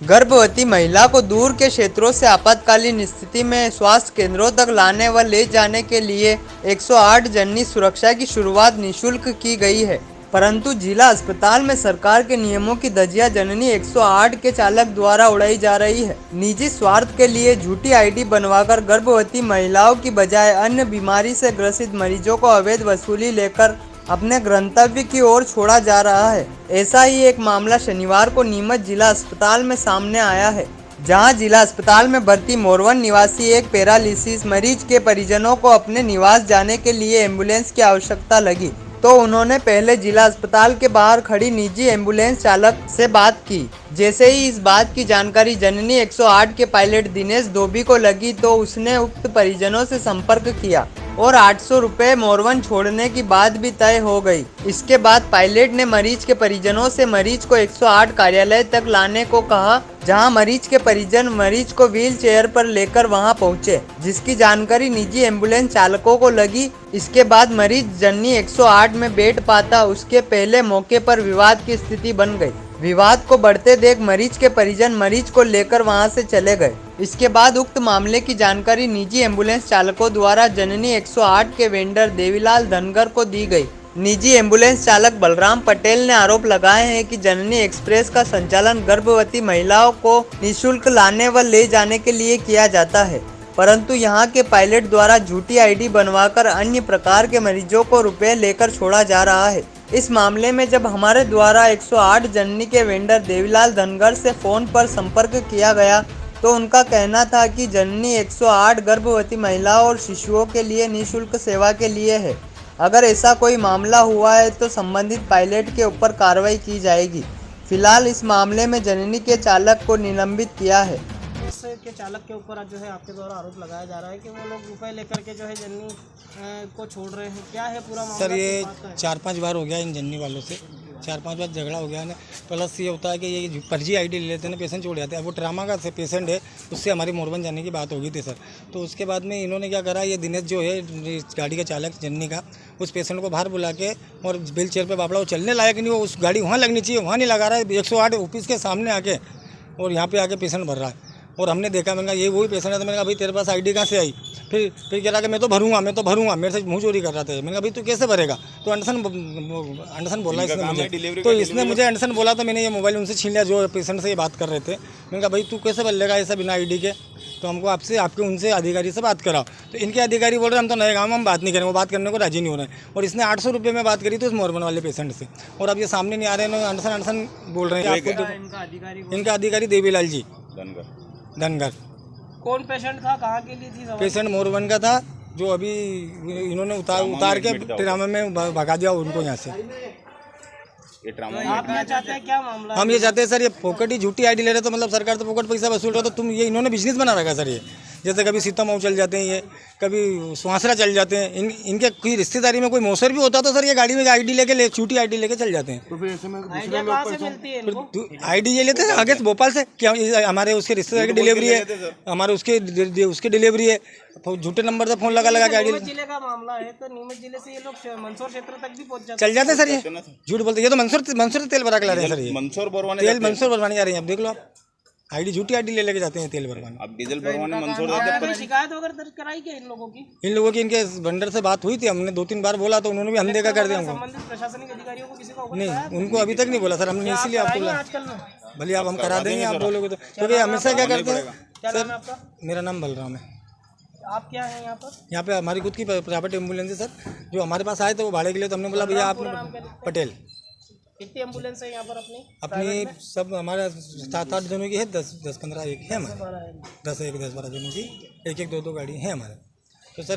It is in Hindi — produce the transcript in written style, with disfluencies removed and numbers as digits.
गर्भवती महिला को दूर के क्षेत्रों से आपातकालीन स्थिति में स्वास्थ्य केंद्रों तक लाने व ले जाने के लिए 108 जननी सुरक्षा की शुरुआत निःशुल्क की गई है, परंतु जिला अस्पताल में सरकार के नियमों की धज्जियां जननी 108 के चालक द्वारा उड़ाई जा रही है। निजी स्वार्थ के लिए झूठी आईडी बनवाकर गर्भवती महिलाओं की बजाय अन्य बीमारी से ग्रसित मरीजों को अवैध वसूली लेकर अपने गंतव्य की ओर छोड़ा जा रहा है। ऐसा ही एक मामला शनिवार को नीमच जिला अस्पताल में सामने आया है, जहां जिला अस्पताल में भर्ती मोरवन निवासी एक पैरालिसिस मरीज के परिजनों को अपने निवास जाने के लिए एम्बुलेंस की आवश्यकता लगी, तो उन्होंने पहले जिला अस्पताल के बाहर खड़ी निजी एम्बुलेंस चालक से बात की। जैसे ही इस बात की जानकारी जननी 108 के पायलट दिनेश धोबी को लगी, तो उसने उक्त परिजनों से संपर्क किया और 800 रुपये मोरवन छोड़ने की बात भी तय हो गई। इसके बाद पायलट ने मरीज के परिजनों से मरीज को 108 कार्यालय तक लाने को कहा, जहां मरीज के परिजन मरीज को व्हील चेयर पर लेकर वहां पहुंचे, जिसकी जानकारी निजी एम्बुलेंस चालकों को लगी। इसके बाद मरीज जननी 108 में बैठ पाता उसके पहले मौके पर विवाद की स्थिति बन गई। विवाद को बढ़ते देख मरीज के परिजन मरीज को लेकर वहां से चले गए। इसके बाद उक्त मामले की जानकारी निजी एम्बुलेंस चालकों द्वारा जननी 108 के वेंडर देवीलाल धनगर को दी गई। निजी एम्बुलेंस चालक बलराम पटेल ने आरोप लगाए हैं कि जननी एक्सप्रेस का संचालन गर्भवती महिलाओं को निःशुल्क लाने व ले जाने के लिए किया जाता है, परंतु यहां के पायलट द्वारा झूठी आईडी बनवाकर अन्य प्रकार के मरीजों को रुपए लेकर छोड़ा जा रहा है। इस मामले में जब हमारे द्वारा 108 जननी के वेंडर देवीलाल धनगर से फोन पर संपर्क किया गया, तो उनका कहना था कि जननी 108 गर्भवती महिलाओं और शिशुओं के लिए निःशुल्क सेवा के लिए है। अगर ऐसा कोई मामला हुआ है तो संबंधित पायलट के ऊपर कार्रवाई की जाएगी। फिलहाल इस मामले में जननी के चालक को निलंबित किया है। के चालक के ऊपर जो है आपके द्वारा आरोप लगाया जा रहा है कि वो लोग रुपए लेकर के जो है जननी को छोड़ रहे हैं, क्या है पूरा मामला? सर, ये 4-5 बार हो गया इन जननी वालों से, 4-5 बार झगड़ा हो गया है। प्लस ये होता है कि ये फर्जी आईडी ले लेते हैं ना, पेशेंट छोड़ जाते हैं। वो ट्रामा का पेशेंट है, उससे हमारी मोरबन जाने की बात हो गई थी सर। तो उसके बाद में इन्होंने क्या करा, ये दिनेश जो है गाड़ी का चालक जननी का, उस पेशेंट को बाहर बुला के और व्हील चेयर पर बापड़ा, वो चलने लायक नहीं, वो उस गाड़ी वहाँ लगनी चाहिए वहाँ नहीं लगा रहा है, 108 ऑफिस के सामने आके और यहाँ पे आके पेशेंट भर रहा है। और हमने देखा, मैंने कहा ये वही पेशेंट है। तो मैंने कहा भाई तेरे पास आईडी कहाँ से आई? फिर कह रहा कि मैं तो भरूंगा, मेरे से मुँह चोरी कर रहा था। मैंने कहा भाई तू कैसे भरेगा? तो अंडरसन बोला इसने मुझे, तो इसने मुझे अंडरसन बोला, तो मैंने ये मोबाइल उनसे छीन लिया जो पेशेंट से ये बात कर रहे थे। मैंने कहा भाई तू कैसे भर लेगा ऐसा बिना आईडी के? तो हमको आपके उनसे अधिकारी से बात कराओ। तो इनके अधिकारी बोल रहे हम तो नए गाँव में हम बात नहीं करें, वो बात करने को राजी नहीं हो रहे हैं। और इसने 800 रुपये में बात करी थी उस मोरबन वाले पेशेंट से, और अब ये सामने नहीं आ रहे हैं, अंडरसन बोल रहे हैं। इनका अधिकारी देवीलाल जी धनगर। कौन पेशेंट था, कहाँ के लिए थी? पेशेंट मोरबन का था, जो अभी इन्होंने उतार के ट्रामा में भगा दिया उनको यहाँ से। आप क्या चाहते हैं, क्या मामला? हम ये चाहते हैं सर, ये फोकट ही झूठी आईडी ले रहे, तो मतलब सरकार तो फोकट पैसा वसूल रहा, तो तुम ये इन्होंने बिजनेस बना रखा सर। ये जैसे कभी सीतामऊ चल जाते हैं, ये कभी सुहासरा चल जाते हैं। इनके कोई रिश्तेदारी में कोई मौसर भी होता तो सर ये गाड़ी में आईडी लेके झूठी आईडी लेके चल जाते हैं। तो फिर ऐसे में कहाँ से मिलती है इनको? आईडी ये लेते हैं आगे से भोपाल से, क्या हमारे उसके रिश्तेदार की डिलीवरी है, हमारे उसकी डिलीवरी है, झूठे नंबर से फोन लगा के आईडी। नीमच जिले का मामला है, तो नीमच जिले से ये लोग मंदसौर क्षेत्र तक भी पहुंच चल जाते हैं सर। ये झूठ बोलते, ये तो मंदसौर से तेल भरा के ला रहे हैं सर। ये मंदसौर भरवाने आ रहे हैं। अब देख लो आप, आईडी झूठी आईडी लेके जाते हैं तेल भरवाने। अब डीजल भरवाने मंदसौर शिकायत वगैरह दर्ज कराई क्या इन लोगों की? इनके वेंडर से बात हुई थी, हमने 2-3 बार बोला, तो उन्होंने भी अनदेखा कर दिया। संबंधित प्रशासनिक अधिकारियों को किसी को नहीं, उनको अभी तक नहीं बोला सर, हमने इसीलिए आपको बोला। भले आप हम करा देंगे, आप बोलोगे तो। क्योंकि हमेशा क्या करते हैं सर, मेरा नाम बलराम है। आप क्या है यहाँ पर? यहाँ पे हमारी खुद की प्राइवेट एम्बुलेंस है सर, जो हमारे पास आए थे वो भाड़े के लिए, तो हमने बोला भैया आप पटेल। कितनी एम्बुलेंस है यहाँ पर अपनी सब हमारे 7-8 जनों की है, 10-15 एक है हमारे, 10-12 जनों की, एक 2-2 गाड़ी है हमारे। तो सर